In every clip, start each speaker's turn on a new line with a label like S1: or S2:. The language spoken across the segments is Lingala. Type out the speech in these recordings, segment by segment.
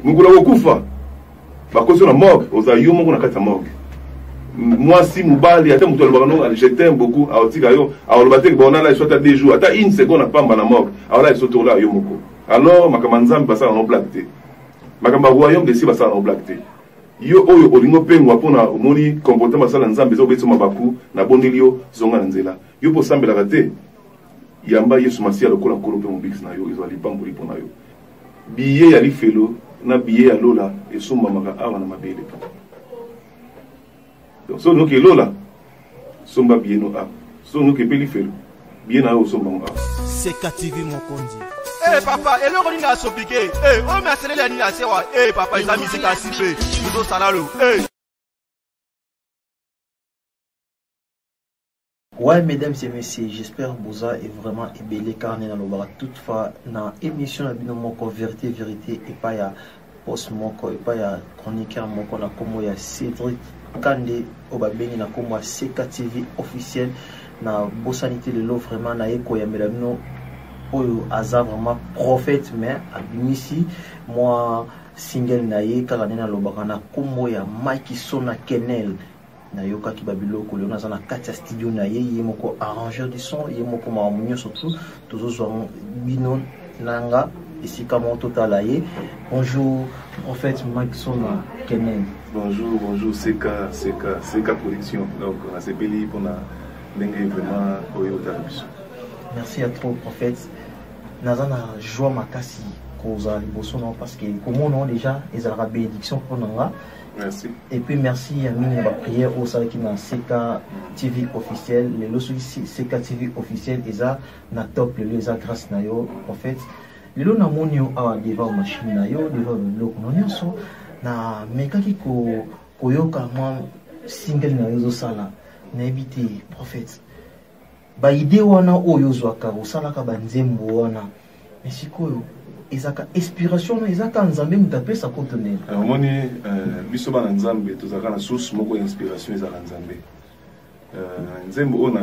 S1: mukula kokufa bakozo na morgue oza yo moko na kati ya morgue moi si mobali ata mutu alobaka no je t'aime beaucoup aotika yo aoloba te bona la soit à 2 jours ata une seconde pamba na morgue aola so tola yo moko alors makamba nzambe basala no black te makamba royaume de si basala no black te yo oyo olingo pengwa pona omoni comportement basala nzambe zo beto mabaku na bondeli yo zonga na nzela yo po sambela te yamba Yesu Masia lokola nkolo pe mobix na yo izo alipambo lipo na yo biye ya lifelo na biye ya lola esumba maka awa na mabele pa donc so noki lola somba biye no a so noki pe lifelo biye na yo somba mo a
S2: CKTV Mokonzi.
S3: Papa, et le rôle n'a sopiqué. On m'a scellé la nuit à Sewa. Papa, il a mis ses cassipés. Nous au salalo.
S2: Ouais, mesdames et messieurs, j'espère que vous avez vraiment ébélé carnet dans le bar. Toutefois, dans l'émission de Binomoko, vérité, et pas ya post moko, et pas ya chroniqueur moko, na comme ya Cédric Kandé, Obabeni, na comme CKTV officiel, na Bossanité de l'eau, vraiment, na eko ya mesdames, oyo aza vraiment prophète, mais abimisi, moi, single na ye, karanena lobaka na kombo ya Mike Sona Kenel. Na yoka ki babilo ko leona na kati studio na ye moko arrangeur du son ye moko mamunyo surtout toujours bino nanga ici comment total aye. Bonjour en fait Mike Sona Kenel.
S1: Bonjour CK production donc on a sepeli pour na ndenge vraiment oyo tarbiso.
S2: Merci à trop prophète. Nazana joie makasi koza liboso non parce que comment non déjà ils aura bénédiction pour nanga.
S1: Merci.
S2: Et puis merci à nous, la prière au sein qui n'a CKTV officiel, les lois CKTV officiel, et ça, na top, les a grâce na yo, en fait. Les lois na monio a devant machine na yo, devant le loc non so, na meka ki ko yo kama single na yo sala, na éviter prophète. Ba idée wana o yo zwaka, o sala ka banzembo wana, mais si ko ezaka inspiration ezaka nzambe mutape sa contenir
S1: moni biso bana nzambe tozaka na source moko inspiration ezaka nzambe nzembo na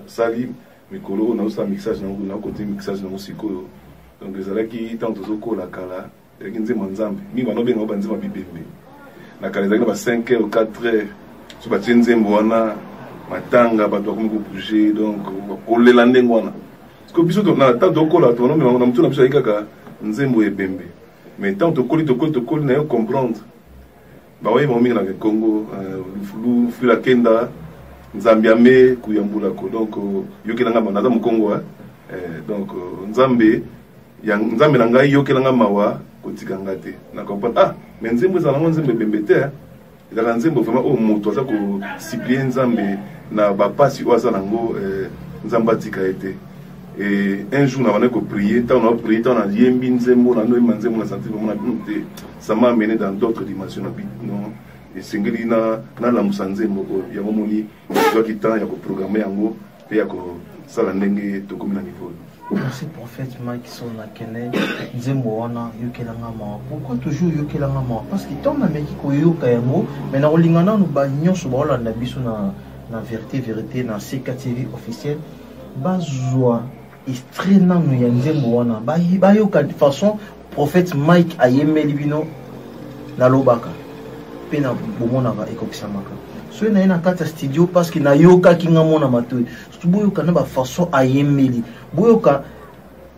S1: sali mikolo na usa mixage na côté mixage na musiko donc ezalaki tant tozokola kala ezalaki nzembo nzambe mi bano benga banzembo bibembe na kala ezalaki ba 5 heures 4 heures so ba nzembo wana matanga bato bakomi ko bouger donc kolela ndengo wana parce que biso na tant tokola to no na mtu na biso ikaka nzembo ebembe mais tant tokoli na yo comprendre ba wayi mominga na Congo lu la kenda nzambiame kuyambula ko donc yokelanga na za Congo donc nzambe na ngai yokelanga mawa kotikanga te na comprendre mais nzembo za nango nzembo ebembe te ezaka nzembo vraiment o moto aza ko supplier nzambe na ba pasi oza nango nzamba tika ete. Et un jour, on a prié, on a prié, on a dit, ça m'a amené dans d'autres dimensions. Et c'est que na la musanze moko ya momoni doit quitter ya ko programmer yango et ya ko sala ndenge to comme na niveau.
S2: Merci prophète Mike Sona Kenel nzembo wana yokelanga ma. Pourquoi toujours yokelanga ma? Parce que tant na meki ko yoka yango mais na olingana no ba nyonso ba olanda biso na vérité na CKTV officiel bazwa extrêmement nous y a nzembo wana ba yoka de façon prophète Mike ayemeli bino na lobaka pena bomona ba ekokisamaka so na ina kata studio parce que na yoka kinga mona matoyi surtout boyoka na ba façon ayemeli boyoka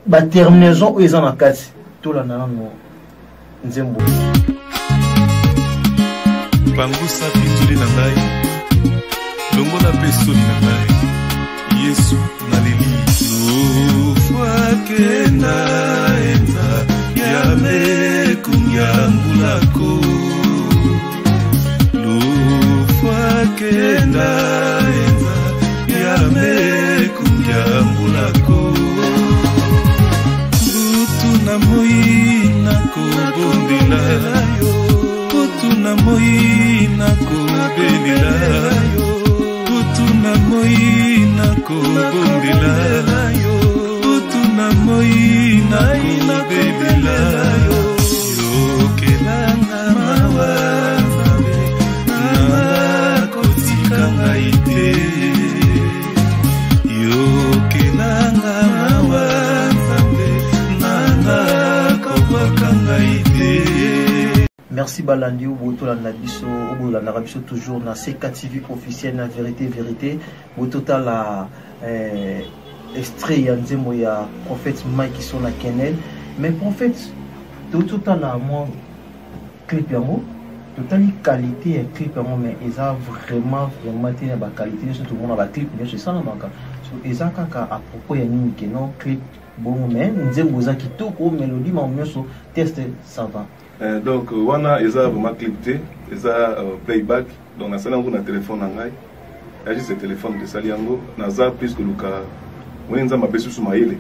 S2: ba terminaison eza na kati to la na no nzembo
S4: bangusa pituli na ngai longo na peso na ngai Yesu na leli Ufakenda enda yame kunyambulako Ufakenda enda yame kunyambulako Butuna moina kobondela Butuna moina kobendela Butuna moina kobondela Butuna moina kobendela Yokelanga mawa Na kotikanga ite Yokelanga mawa Na kobakanga
S2: Merci Balandi Boto Landabiso, Landabiso toujours na CKTV officiel na vérité. Boto la extrait yanzemo ya prophète Mike qui sont na Kennel. Mais prophète, tout la moi clip yango, totali qualité et clip yango mais ils a vraiment tenu la qualité tout le monde a clip mais c'est ça la marque. Ils a kaka à propos ya nini que non clip bon mais nzembo za kitoko mélodie mais mieux so test ça va.
S1: Donc wana eza vraiment clipté eza playback donc na sala ngona téléphone ngai ya juste téléphone de saliango naza plus que luka wenza mabesu sumayele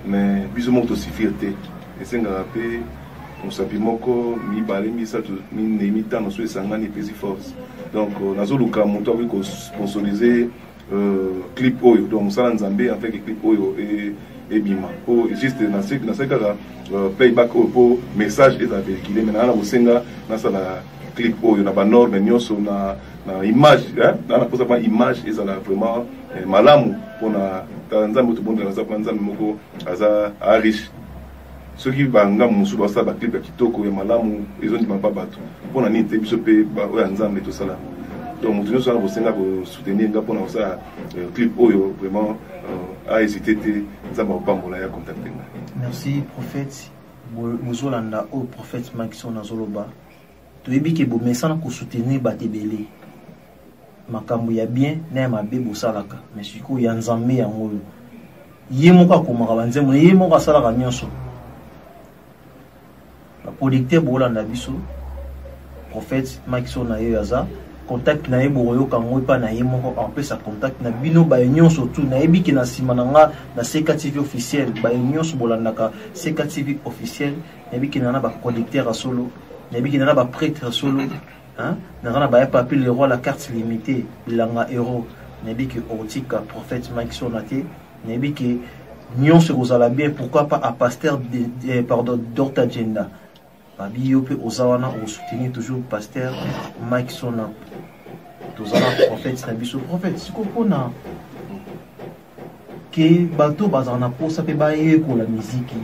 S1: mais biso moto sifirté esenga rapé on sapi moko mi balé mi ça mi nemita no so esangani pesi force donc nazo luka moto avec sponsoriser clip oyo donc sala nzambe en fait clip oyo et bima pour juste na sekaka playback pour message et ça véhiculer maintenant na bosenga na sala clip oyo na ba norme nyonso na image na posa pas image et ça vraiment malamu pour na nzambe to bonda na za nzambe moko aza riche ceux qui banga musu ba sa ba clip ya kitoko ya malamu ezo ndima pa bato pour na nite biso pe ba oya nzambe to sala donc mutu nyonso na bosenga ko soutenir nga pour na sa clip oyo vraiment a hésité nzambe opambola ya contacter.
S2: Merci prophète Muzolanda au prophète Maxon Nazoloba. Tu es bien que bon message pour soutenir batebele. Makambo ya bien na mabe bosalaka mais siko ya nzambe ya ngoyo. Yemoka komaka banzemo yemoka salaka nyonso. La producteur bolanda biso prophète Maxon na yaza contact na yebo yoka ngoi pa na yemo en plus ça contact na bino ba union surtout na yebi ki na simananga na CKTV officiel ba union so bolandaka CKTV officiel na yebi ki na ba collecteur solo na yebi ki na ba prêtre solo hein na ba papier le roi la carte limitée langa euro na yebi ki otika prophète Mike Sonate na yebi ki union se rozala bien pourquoi pas à pasteur pardon d'autres agenda babi yope ozawana au soutenir toujours pasteur Mike Sonate tous les prophètes nabiso prophète si kokona que bato bazana pour ça peut bailler pour la musique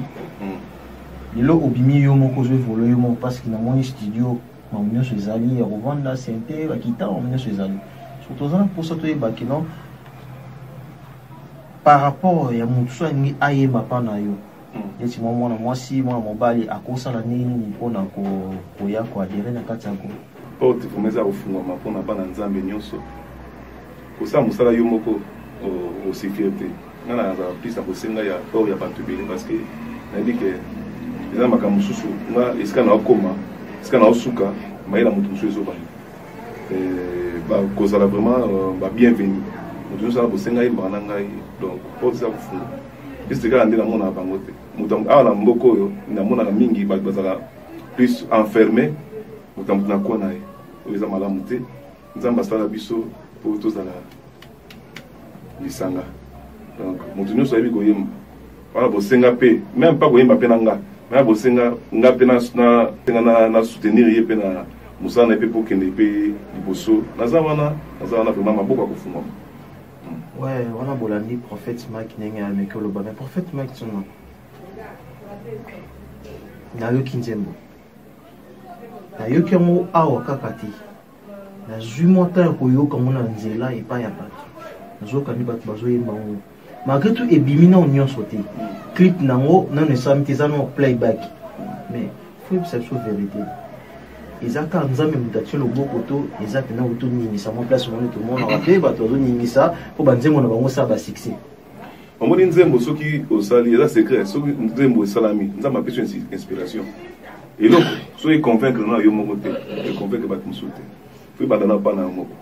S2: lelo obimi yo moko zo volo yo moko parce que na mon studio ma munyo so ezali ya revendre synthé la guitare on munyo so ezali surtout ça pour ça to e bakino par rapport ya mutu so ni ayema pana yo yeti mwana mwasi mwana mobali akosala nini mpona ko ya ko adere na kati yako
S1: porte komeza kofungwama mpona bana nzambe nyonso kosala mosala yo moko osécurité nga na piste ya kosenga ya or ya bato ebele parce que nayebi ke eza makambo mosusu nga esika na okoma esika na osuka mayela moto mosusu ezobana kozala vraiment babienvenu moto nyonso ala kosenga yembaka na ngai donc porte eza kofunga piste kaka nde namona bango te moto awa na mboka oyo namonaka mingi bato bazala plus enfermé moto na kwa na ye oyo eza malamu te nzambe asala biso mpo tozala lisanga donc moto nyonso ayebi koyemba wana bosenga mpe même pas koyemba mpe na nga me bosenga nga mpe na soutenir ye mpe na mosala na ye mpe mpo kende mpe liboso naza wana vraiment maboko ya kofungwama.
S2: Ouais, on a bolandi prophète Mike Nenga avec le bas. Mais prophète Mike son nom. Na yo kinzembo. Na yo kemo awa kakati. Na zumota ko yo kamona nzela et pas ya pas. Nazo kani bat bazo yemba ngo. Malgré tout ebimina union sauté. Clip nango non ne samtizano playback. Mais faut que ça soit vérité. Ezaka nzambe mutache lo bokoto ezaka na uto ni sa mon place mon tout le monde rappelé ba to ni ça po banzembo na bango sa ba succès
S1: omoni nzembo soki osali eza secret soki nzembo esalami nzambe apesi inspiration et donc soki convaincre na yo moko te et convaincre ba musulte fi badana pa na moko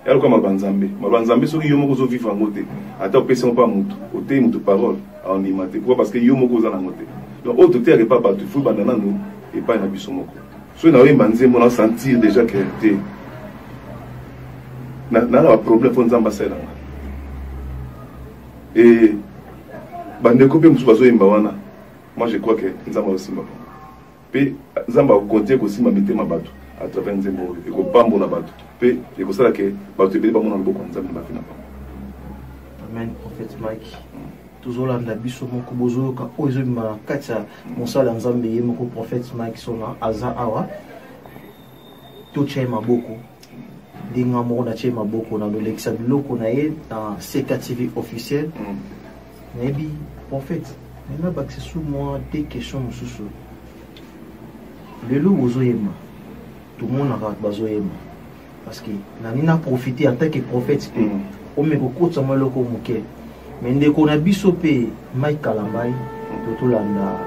S1: yalo kama banzambe soki yo moko zo vivre en moté ata opesi pa mutu ote mutu parole en imate pourquoi parce que yo moko za na moté donc autre terre pas battu fi badana no et pas na biso moko so na yemba nzembo na sentir déjà que te na problème pour nzamba sala et bande ko pe musu bazo yemba wana moi je crois que nzamba osimba pe nzamba kontie ko simba mitema bato à travers nzembo e ko pambo na bato pe e ko sala ke bato ebele ba mona boko nzamba ba fina pa.
S2: Amen. Prophète Mike tozolanda biso moko bozoyoka oyo ezobima kati ya mosala ya nzambe ye moko prophète Mike Sona aza awa toche maboko dinga mo na che maboko na l'Alexa biloko na ye na CKTV officiel maybe prophète na ba sous moi des questions mususu lelo bozoyema tout le monde a bazoyema parce que na profiter en tant que prophète o me ko kotsa maloko muke mais ndeko na biso pe Mike Kalambai to landa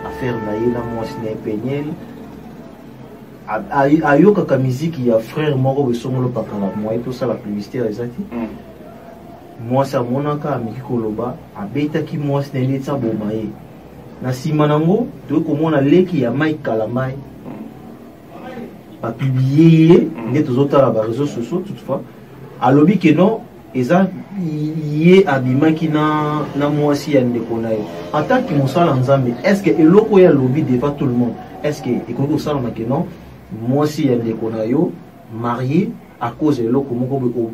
S2: affaire na ye na moi sine penyel ayoka ka musique ya frère moko besongolo pakala moi to ça la publicité ezati moi ça monaka amiki koloba abeta ki moi sine letsa bomaye na sima nango to komona leki ya Mike Kalambai a publié les autres à la réseaux sociaux toutefois à lobby que non eza yé abima qui na moi si yande konayo en tant que mosala nzambe est-ce que eloko ya lobby devant tout le monde est-ce que ekoko sala que non moi si yande konayo marié à cause de eloko moko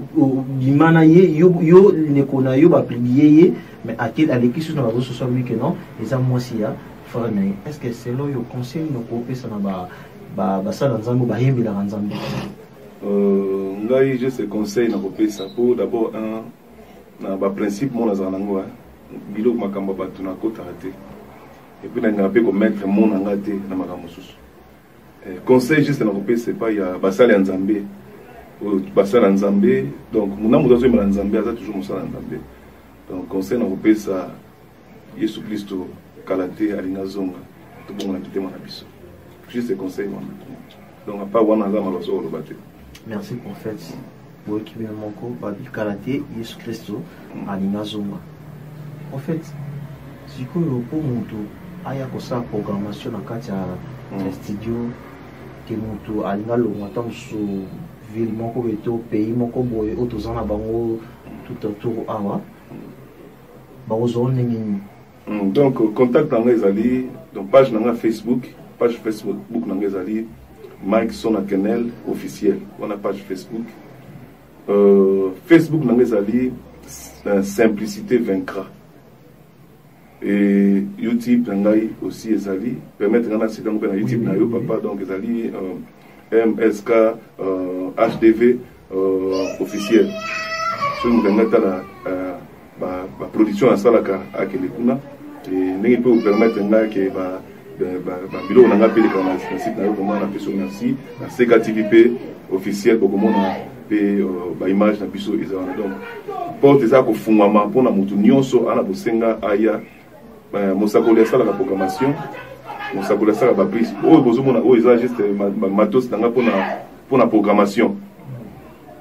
S2: bimana ye yo ne konayo ba publier mais à l'équipe sur les réseaux sociaux lui que non eza moi si ya frère na est-ce que c'est là yo conseil no ko pesa na ba sala nzambe ba hembi la nzambe
S1: ngai je se conseille na kopesa pour d'abord un na ba principe mon azanango bilo makamba batu na kota te et puis na ngape ko mettre mon ngate na makambo susu conseil juste na kopesa pas ya basala nzambe basala nzambe donc muna mudazo imela nzambe aza toujours musala nzambe donc conseil na kopesa Yesu Kristo kalate alinga zonga to bonga na pitema na biso juste conseil moi donc à part wana za maloso lo batte.
S2: Merci prophète. Pour qui vient mon corps, Babi Kalaté, Jésus Christ, Alina Zoma. Prophète, si vous avez pour mon tour, aya kosa programmation na kati ya studio, que mon tour Alina lo matam sur ville moko beto pays moko boye otozana bango tout autour awa. Baozo nengini.
S1: Donc contact na ngezali, donc page na Facebook na ngezali. Mike Sona Kenel officiel. On a page Facebook. Facebook Nangezali Simplicité vaincra. Et YouTube Nangai aussi Ezali. Permettre un accident dans YouTube na yo papa donc Ezali MSK HDV officiel. Ce nous permet la production à Salaka à Kelekuna. Et nous peut vous permettre que bilo on a payé le site na peso merci na CKTV officiel pour comment ba image na biso ezana donc porte za ko fungama pona mutu nyonso ana bosenga aya mosakoli sala la programmation mosakoli sala ba prise o bozomona o eza juste matos nanga pona programmation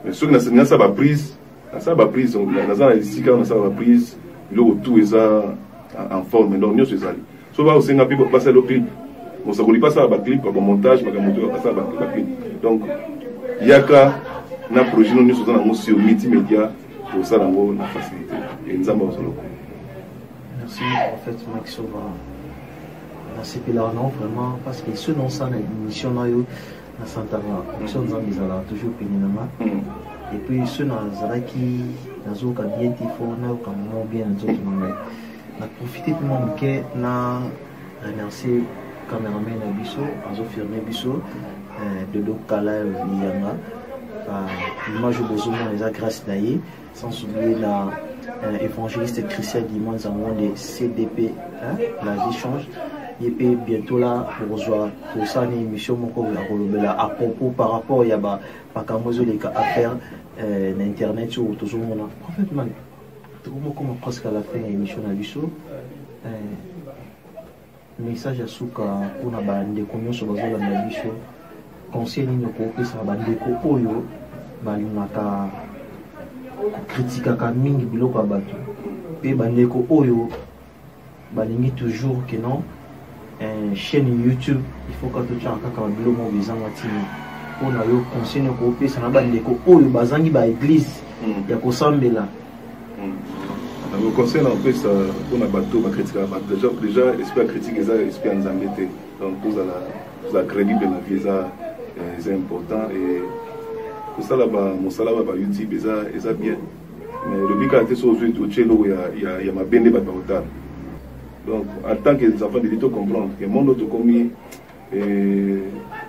S1: mais ce que na senga sa ba prise na sa ba prise na za na sika na sa ba prise bilo tout eza en forme donc nyonso ezali so va aussi ngapi passer le clip on ça pas ça ba clip ba montage ba moto pas ça ba clip donc yaka na projet nous sommes dans sur multimédia pour ça dans la facilité et nzamba osolo.
S2: Merci prophète Mike Sova. Merci pila non vraiment parce que ce non ça na émission na yo na Santana mission nzambe zala toujours péninama et puis ce na zala qui nazoka bien tifo na ko mo bien nzoki mangé na profiter pour mon bouquet na remercier cameraman na biso azo firmer biso de lokala yanga l'image bozoma les grâce naie sans oublier la évangéliste Christian Dimon Zamon de CDP la vie change et puis bientôt là pour rejoindre pour ça une émission moko ya à propos par rapport ya ba kamozo les cas affaires na internet ou toujours mon prophète man comme presque à la fin de l'émission na biso message à souka pour na bande combien sur bazola na biso conseil ni ko pesa bande ko oyo balingaka critique ka mingi biloko bato pe bande ko oyo balingi toujours que non chaîne YouTube il faut que tu chaka ka biloko bizanga tini pour na yo conseil ni ko pesa na bande ko oyo bazangi ba église ya ko sambela.
S1: Le conseil en plus pour la bateau, ma critique déjà esprit critique esprit en zambété donc pour la crédible de la vie c'est important et pour ça là-bas mon salaire va YouTube est bien mais le but quand tu es sur le cello il y a ma bende donc en tant que enfants de l'état comprendre que mon autre commis et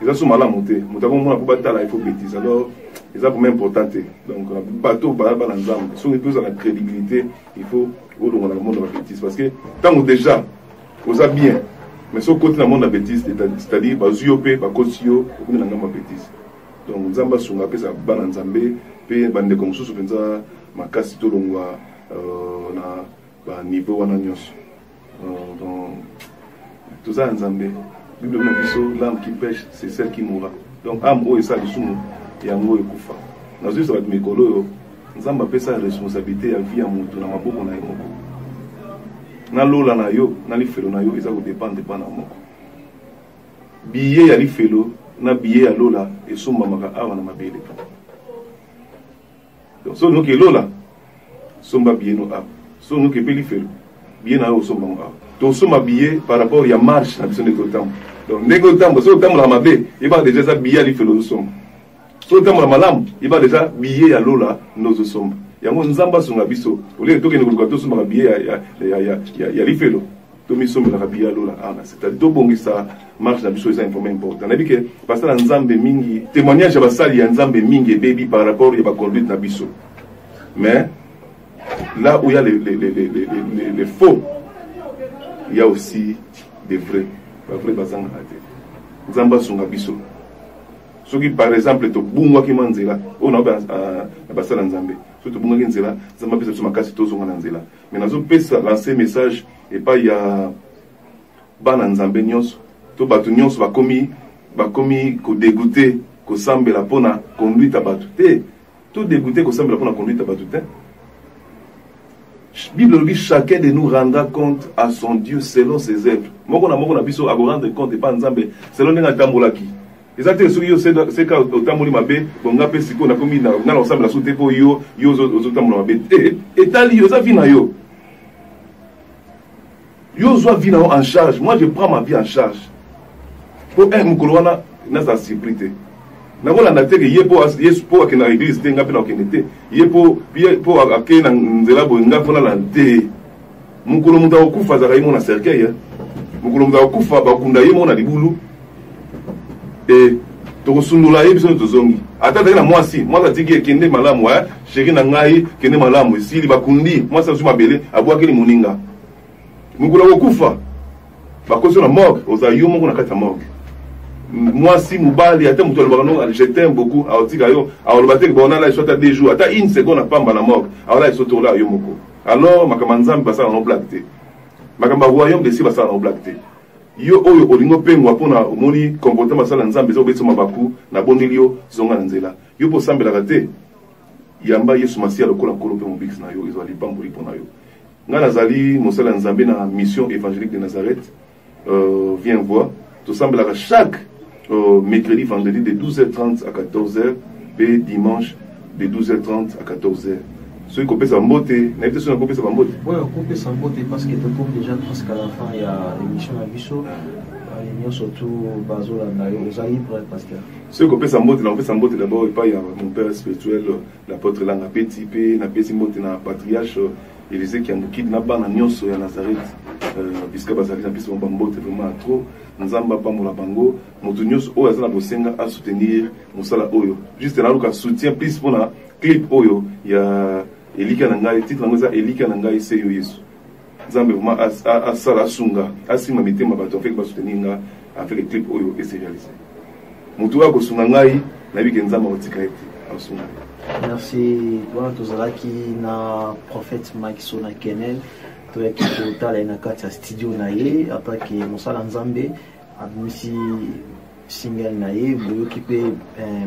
S1: ils sont mal à monter. Nous avons mon battre là, il faut bêtise. Alors, ils sont vraiment importants. Donc, bateau, ensemble. Si on est tous dans la crédibilité, il faut au long dans le monde de la bêtise. Parce que tant que déjà, vous avez bien, mais sur le côté dans le monde de la bêtise, c'est-à-dire, bah, Zuyope, bah, Kosio, vous avez la bêtise. Donc, nous avons sur la paix, ça va dans Zambé, puis, bande comme ça, ma casse tout le monde, na niveau, on a donc, tout ça en Zambé. Bible na biso, l'âme qui pêche, c'est celle qui mourra. Donc, âme ou et ça, et amour et koufa. Dans ce cas, mes collègues, nous avons fait sa responsabilité à vie à mon tour, dans ma boue, on a eu mon na lola na yo, na li felo na yo, et ça vous dépend na moko. Billet ya li felo, na billet ya lola, et son mamaka awa na mabele. Donc, so nous qui lola, somba billet no awa. So nous qui peli felo, billet na yo, somba mo awa. Donc, so ma billet par rapport à marche, na besoin de temps. Donc, négo temps, so temps la mabe, il va déjà ça billet li felo somba. So temps la malam, il va déjà billet ya lola, nos somba. Yango nzamba sunga biso ole toke ne ko suma biye ya lifelo to mi somme la biya lola ana c'est to bongisa marche na biso ça information important na bike parce que nzambe mingi témoignage ya basali ya nzambe mingi baby par rapport ya ba conduite na biso mais là où il y a les faux il y a aussi des vrais bazanga ate nzamba sunga biso soki par exemple to bungwa ki manzela ona ba basala nzambe surtout bunga nzela zamba pesa sur makasi to zonga nzela mais nazo pesa lancer message et pas ya bana nzambe nyonso to batu nyonso bakomi ko dégoûter ko sambela pona conduite à batu te to dégoûter ko sambela pona conduite à batu te. Bible dit chacun de nous rendra compte à son Dieu selon ses œuvres. Moko na biso a rendre compte et pas nzambe selon nga tambolaki. Exactement ce que c'est quand au tambouri mabe bonga pe siko na komi na ensemble la soute po yo zo tambouri mabe et tali yo za vina yo zo vina en charge. Moi je prends ma vie en charge pour un mukolowana na sa sécurité na kola na teke yepo ke na église te ngape na okenete yepo ake na nzela bo ngapo na lante mukolo muta okufa za kaimo na cercueil mukolo muta okufa ba kunda yemo na libulu. Et tokosundula ye biso tozongi ata na mwasi tiki kende malamu chéri na ngai kende malamu esili bakundi mwasi azuma bele abwaki ni moninga mukula kokufa bakoso na morgue oza yo moko na kati ya morgue mwasi mobali ata mutu alobaka no je t'aime beaucoup aotika yo aoloba te bona la soit à 2 jours ata une seconde apamba na morgue aola eso tola yo moko alors makamba nzambe basala no blague te makamba royaume de si basala no blague te yo oyo olingo pengwa pona omoni comportement sala nzambe zo betso mabaku na bonilio zonga nzela yo po sambela te yamba Yesu Masia lokola kolo pe mobix na yo izo ali pamboli pona yo nga nazali mosala nzambe na mission évangélique de Nazareth viens voir to sambela chaque mercredi vendredi de 12h30 à 14h et dimanche de 12h30 à 14h. Ceux qui ont mbote, n'avez pas coupé sa mbote.
S2: Oui, on coupe sa mbote parce que tout comme déjà presque à la fin il y a l'émission à Bisso. L'émission surtout Bazola Nayo, vous allez pour être pasteur.
S1: Ceux qui ont fait sa mbote, on fait sa mbote d'abord et pas il y a mon père spirituel, l'apôtre Langa Petit P, na Petit mbote na patriarche Élisée qui a quitté na ban na Nyonso ya Nazareth. Puisque Bazali na biso mbote vraiment trop. Nzamba pa mola bango, moto nyonso oyo azana bosenga à soutenir mosala oyo. Juste na luka soutien plus pour na clip oyo ya Elika Nangai, titre nangoza Elika Nangai seyo Yesu. Nzambe vraiment a sala sunga, asima mitema bato afek ba soutenir avec le clip oyo et c'est réalisé. Moto wa ko sunga ngai na bike nzamba otika ete asunga.
S2: Merci. Voilà tozalaki na prophète Mike Sona Kenel. Toyaki kotala na kati ya studio na ye atake mosala nzambe abimisi single na ye boyoki pe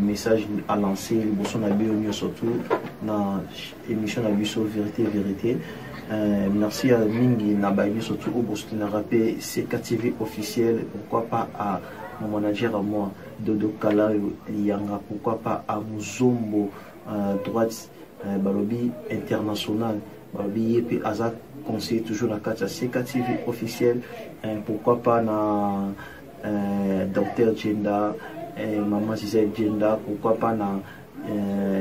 S2: message à lancer liboso na bio surtout na émission na biso vérité. Merci à mingi na bayi surtout au boss na rappé CKTV officiel, pourquoi pas à mon manager à moi Dodo Kala Yanga, pourquoi pas à Muzombo droite balobi international balobi yepe azak conseiller toujours la carte CKTV officiel, pourquoi pas na Docteur Genda, Maman Gisèle Genda, pourquoi pas na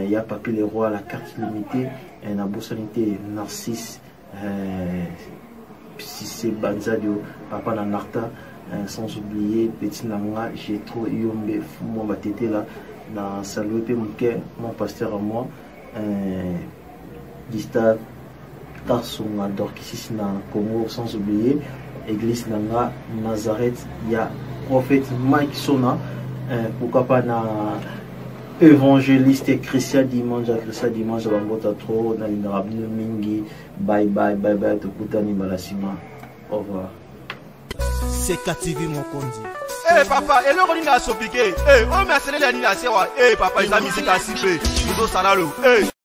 S2: ya Papi le Roi la carte limitée, na Bossanité Narcisse, si c'est Banzadio, papa na Narta, sans oublier petit nanga j'ai trop yombe mon batete là na saluer mon pasteur à moi Gustave Tarsonga Dorkisis na Congo, sans oublier église nanga Nazareth, il y a prophète Mike Sona, pourquoi pas na évangéliste Christian dimanche à Bambota trop na l'indrabino mingi. Bye bye tokutani malasima, au revoir.
S3: C'est KTV mon kondi. Eh papa, et le roni na sopike. Eh, oh mais c'est les nina sewa. Eh papa, ils a mis c'est cassé. Nous au salalo. Eh